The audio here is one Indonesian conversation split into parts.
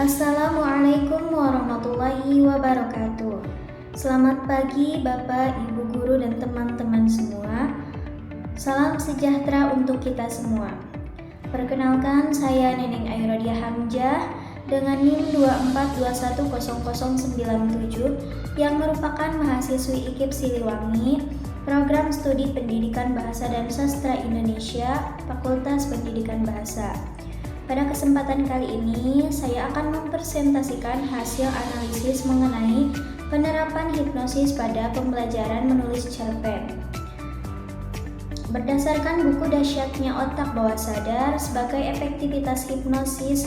Assalamualaikum warahmatullahi wabarakatuh. Selamat pagi Bapak, Ibu Guru, dan teman-teman semua. Salam sejahtera untuk kita semua. Perkenalkan, saya Neneng Airodia Hamzah dengan NIM 24210097 yang merupakan mahasiswi IKIP Siliwangi, Program Studi Pendidikan Bahasa dan Sastra Indonesia, Fakultas Pendidikan Bahasa. Pada kesempatan kali ini, saya akan mempresentasikan hasil analisis mengenai penerapan hipnosis pada pembelajaran menulis cerpen. Berdasarkan buku Dahsyatnya Otak Bawah Sadar sebagai efektivitas hipnosis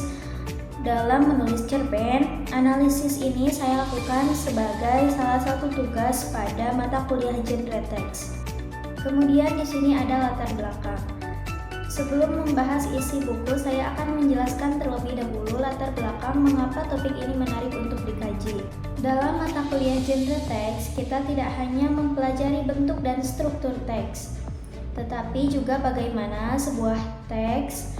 dalam menulis cerpen, analisis ini saya lakukan sebagai salah satu tugas pada mata kuliah genre teks. Kemudian di sini ada latar belakang. Sebelum membahas isi buku, saya akan menjelaskan terlebih dahulu latar belakang mengapa topik ini menarik untuk dikaji. Dalam mata kuliah genre teks, kita tidak hanya mempelajari bentuk dan struktur teks, tetapi juga bagaimana sebuah teks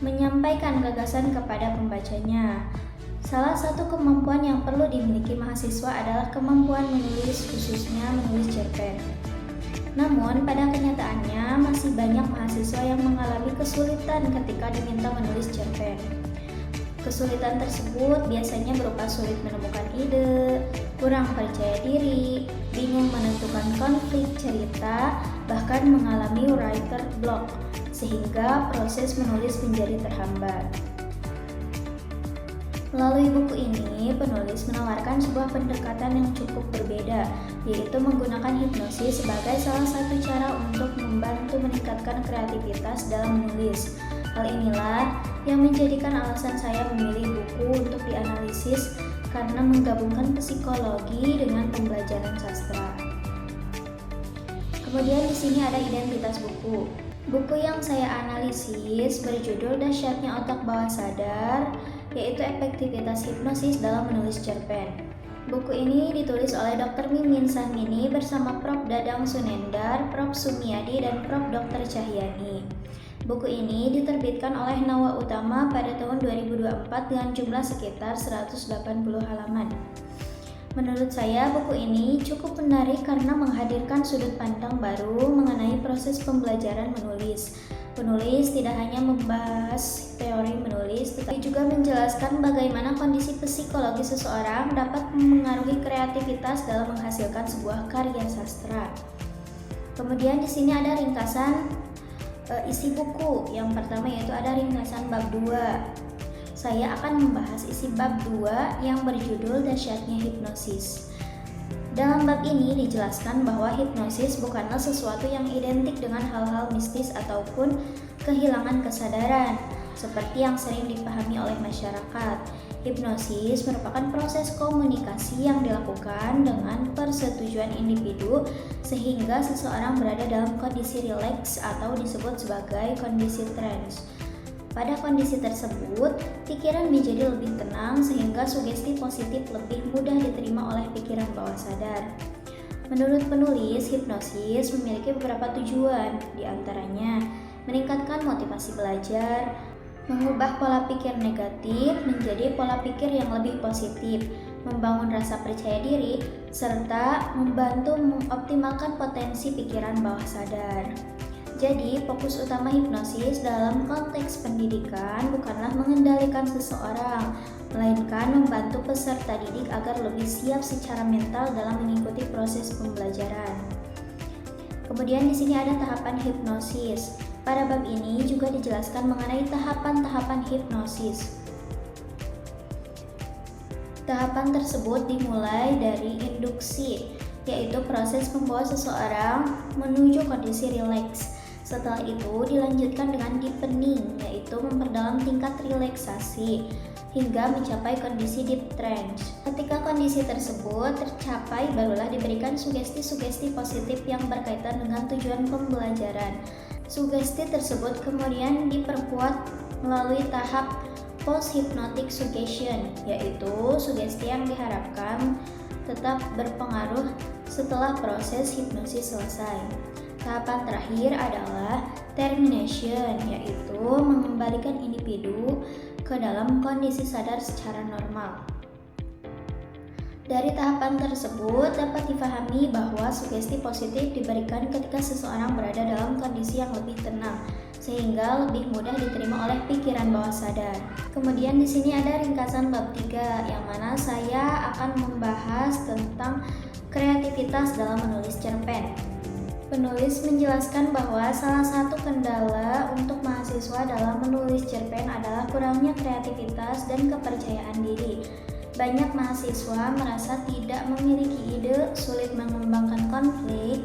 menyampaikan gagasan kepada pembacanya. Salah satu kemampuan yang perlu dimiliki mahasiswa adalah kemampuan menulis, khususnya menulis cerpen. Namun, pada kenyataannya masih banyak mahasiswa yang mengalami kesulitan ketika diminta menulis cerpen. Kesulitan tersebut biasanya berupa sulit menemukan ide, kurang percaya diri, bingung menentukan konflik cerita, bahkan mengalami writer block, sehingga proses menulis menjadi terhambat. Melalui buku ini, penulis menawarkan sebuah pendekatan yang cukup berbeda, yaitu menggunakan hipnosis sebagai salah satu cara untuk membantu meningkatkan kreativitas dalam menulis. Hal inilah yang menjadikan alasan saya memilih buku untuk dianalisis karena menggabungkan psikologi dengan pembelajaran sastra. Kemudian di sini ada identitas buku. Buku yang saya analisis berjudul Dahsyatnya Otak Bawah Sadar, yaitu efektivitas hipnosis dalam menulis cerpen. Buku ini ditulis oleh Dr. Mimin Sahmini bersama Prof. Dadang Sunendar, Prof. Sumiadi, dan Prof. Dr. Cahyani. Buku ini diterbitkan oleh Nawa Utama pada tahun 2024 dengan jumlah sekitar 180 halaman. Menurut saya, buku ini cukup menarik karena menghadirkan sudut pandang baru mengenai proses pembelajaran menulis. Penulis tidak hanya membahas teori menulis, tetapi juga menjelaskan bagaimana kondisi psikologi seseorang dapat memengaruhi kreativitas dalam menghasilkan sebuah karya sastra. Kemudian di sini ada ringkasan isi buku. Yang pertama yaitu ada ringkasan bab 2. Saya akan membahas isi bab 2 yang berjudul Dahsyatnya Hipnosis. Dalam bab ini dijelaskan bahwa hipnosis bukanlah sesuatu yang identik dengan hal-hal mistis ataupun kehilangan kesadaran, seperti yang sering dipahami oleh masyarakat. Hipnosis merupakan proses komunikasi yang dilakukan dengan persetujuan individu sehingga seseorang berada dalam kondisi rileks atau disebut sebagai kondisi trance. Pada kondisi tersebut, pikiran menjadi lebih tenang sehingga sugesti positif lebih mudah diterima oleh pikiran bawah sadar. Menurut penulis, hipnosis memiliki beberapa tujuan, diantaranya meningkatkan motivasi belajar, mengubah pola pikir negatif menjadi pola pikir yang lebih positif, membangun rasa percaya diri, serta membantu mengoptimalkan potensi pikiran bawah sadar. Jadi, fokus utama hipnosis dalam konteks pendidikan bukanlah mengendalikan seseorang, melainkan membantu peserta didik agar lebih siap secara mental dalam mengikuti proses pembelajaran. Kemudian di sini ada tahapan hipnosis. Pada bab ini juga dijelaskan mengenai tahapan-tahapan hipnosis. Tahapan tersebut dimulai dari induksi, yaitu proses membawa seseorang menuju kondisi rileks. Setelah itu dilanjutkan dengan deepening, yaitu memperdalam tingkat relaksasi hingga mencapai kondisi deep trance. Ketika kondisi tersebut tercapai, barulah diberikan sugesti-sugesti positif yang berkaitan dengan tujuan pembelajaran. Sugesti tersebut kemudian diperkuat melalui tahap post-hypnotic suggestion, yaitu sugesti yang diharapkan tetap berpengaruh setelah proses hipnosis selesai. Tahapan terakhir adalah termination, yaitu mengembalikan individu ke ke dalam kondisi sadar secara normal. Dari tahapan tersebut dapat difahami bahwa sugesti positif diberikan ketika seseorang berada dalam kondisi yang lebih tenang, sehingga lebih mudah diterima oleh pikiran bawah sadar. Kemudian di sini ada ringkasan bab 3 yang mana saya akan membahas tentang kreativitas dalam menulis cerpen. Penulis menjelaskan bahwa salah satu kendala untuk mahasiswa dalam menulis cerpen adalah kurangnya kreativitas dan kepercayaan diri. Banyak mahasiswa merasa tidak memiliki ide, sulit mengembangkan konflik,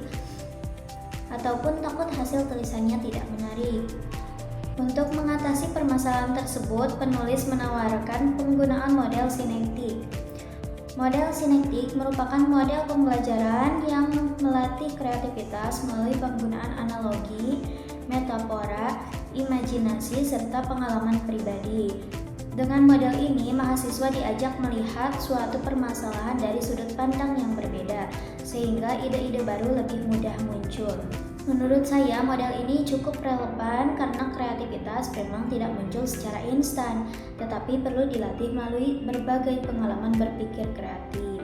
ataupun takut hasil tulisannya tidak menarik. Untuk mengatasi permasalahan tersebut, penulis menawarkan penggunaan model sinektik. Model sinektik merupakan model pembelajaran yang melatih kreativitas melalui penggunaan analogi, metafora, imajinasi, serta pengalaman pribadi. Dengan model ini, mahasiswa diajak melihat suatu permasalahan dari sudut pandang yang berbeda, sehingga ide-ide baru lebih mudah muncul. Menurut saya, model ini cukup relevan karena kreativitas memang tidak muncul secara instan, tetapi perlu dilatih melalui berbagai pengalaman berpikir kreatif.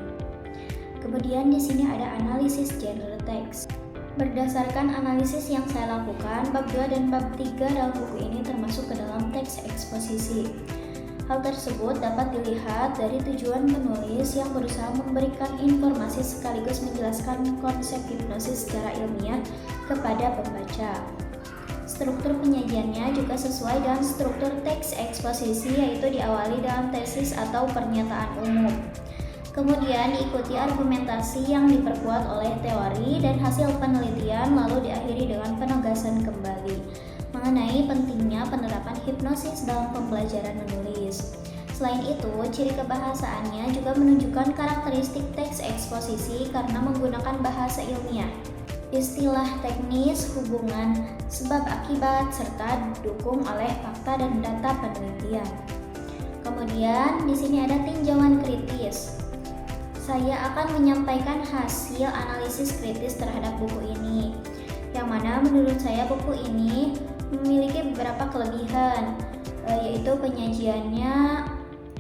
Kemudian di sini ada analisis genre teks. Berdasarkan analisis yang saya lakukan, bab 2 dan bab 3 dalam buku ini termasuk ke dalam teks eksposisi. Hal tersebut dapat dilihat dari tujuan penulis yang berusaha memberikan informasi sekaligus menjelaskan konsep hipnosis secara ilmiah kepada pembaca. Struktur penyajiannya juga sesuai dengan struktur teks eksposisi, yaitu diawali dengan tesis atau pernyataan umum. Kemudian diikuti argumentasi yang diperkuat oleh teori dan hasil penelitian, lalu diakhiri dengan penegasan kembali mengenai pentingnya penerapan hipnosis dalam pembelajaran menulis. Selain itu, ciri kebahasaannya juga menunjukkan karakteristik teks eksposisi karena menggunakan bahasa ilmiah, istilah teknis, hubungan, sebab akibat, serta didukung oleh fakta dan data penelitian. Kemudian di sini ada tinjauan kritis. Saya akan menyampaikan hasil analisis kritis terhadap buku ini, yang mana menurut saya buku ini memiliki beberapa kelebihan, yaitu penyajiannya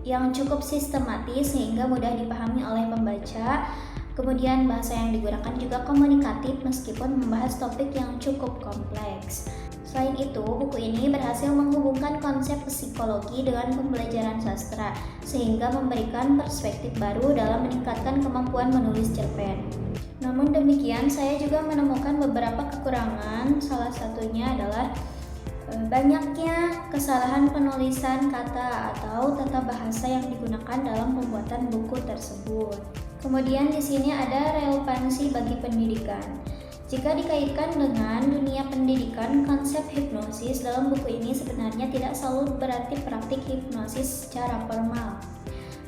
yang cukup sistematis sehingga mudah dipahami oleh pembaca. Kemudian bahasa yang digunakan juga komunikatif meskipun membahas topik yang cukup kompleks. Selain itu, buku ini berhasil menghubungkan konsep psikologi dengan pembelajaran sastra sehingga memberikan perspektif baru dalam meningkatkan kemampuan menulis cerpen. Namun demikian, saya juga menemukan beberapa kekurangan. Salah satunya adalah banyaknya kesalahan penulisan kata atau tata bahasa yang digunakan dalam pembuatan buku tersebut. Kemudian di sini ada relevansi bagi pendidikan. Jika dikaitkan dengan dunia pendidikan, konsep hipnosis dalam buku ini sebenarnya tidak selalu berarti praktik hipnosis secara formal.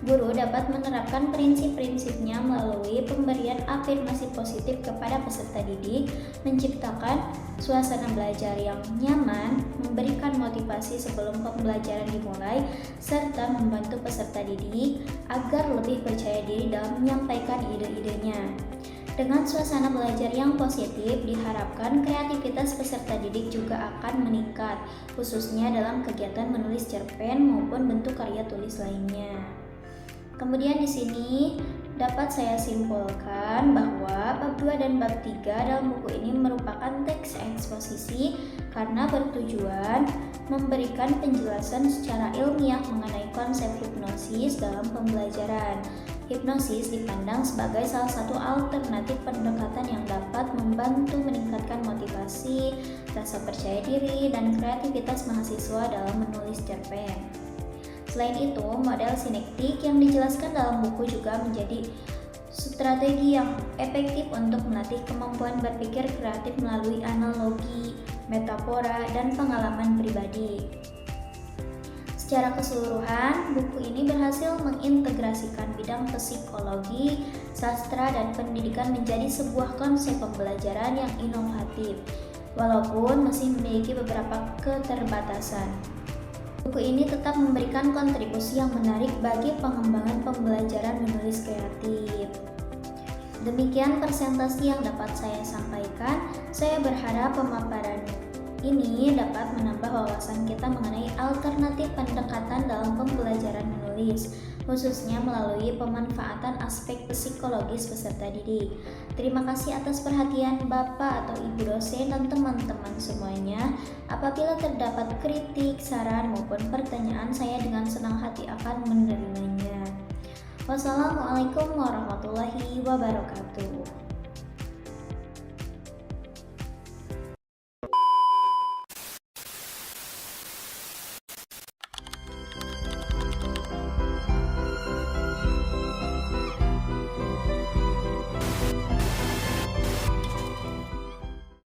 Guru dapat menerapkan prinsip-prinsipnya melalui pemberian afirmasi positif kepada peserta didik, menciptakan suasana belajar yang nyaman, memberikan motivasi sebelum pembelajaran dimulai, serta membantu peserta didik agar lebih percaya diri dalam menyampaikan ide-idenya. Dengan suasana belajar yang positif, diharapkan kreativitas peserta didik juga akan meningkat, khususnya dalam kegiatan menulis cerpen maupun bentuk karya tulis lainnya. Kemudian di sini dapat saya simpulkan bahwa bab 2 dan bab 3 dalam buku ini merupakan teks eksposisi karena bertujuan memberikan penjelasan secara ilmiah mengenai konsep hipnosis dalam pembelajaran. Hipnosis dipandang sebagai salah satu alternatif pendekatan yang dapat membantu meningkatkan motivasi, rasa percaya diri, dan kreativitas mahasiswa dalam menulis cerpen. Selain itu, model sinektik yang dijelaskan dalam buku juga menjadi strategi yang efektif untuk melatih kemampuan berpikir kreatif melalui analogi, metafora, dan pengalaman pribadi. Secara keseluruhan, buku ini berhasil mengintegrasikan bidang psikologi, sastra, dan pendidikan menjadi sebuah konsep pembelajaran yang inovatif, walaupun masih memiliki beberapa keterbatasan. Buku ini tetap memberikan kontribusi yang menarik bagi pengembangan pembelajaran menulis kreatif. Demikian presentasi yang dapat saya sampaikan. Saya berharap pemaparan ini dapat menambah wawasan kita mengenai alternatif pendekatan dalam menulis, khususnya melalui pemanfaatan aspek psikologis peserta didik. Terima kasih atas perhatian Bapak atau Ibu dosen dan teman-teman semuanya. Apabila terdapat kritik, saran maupun pertanyaan, saya dengan senang hati akan menerimanya. Wassalamualaikum warahmatullahi wabarakatuh.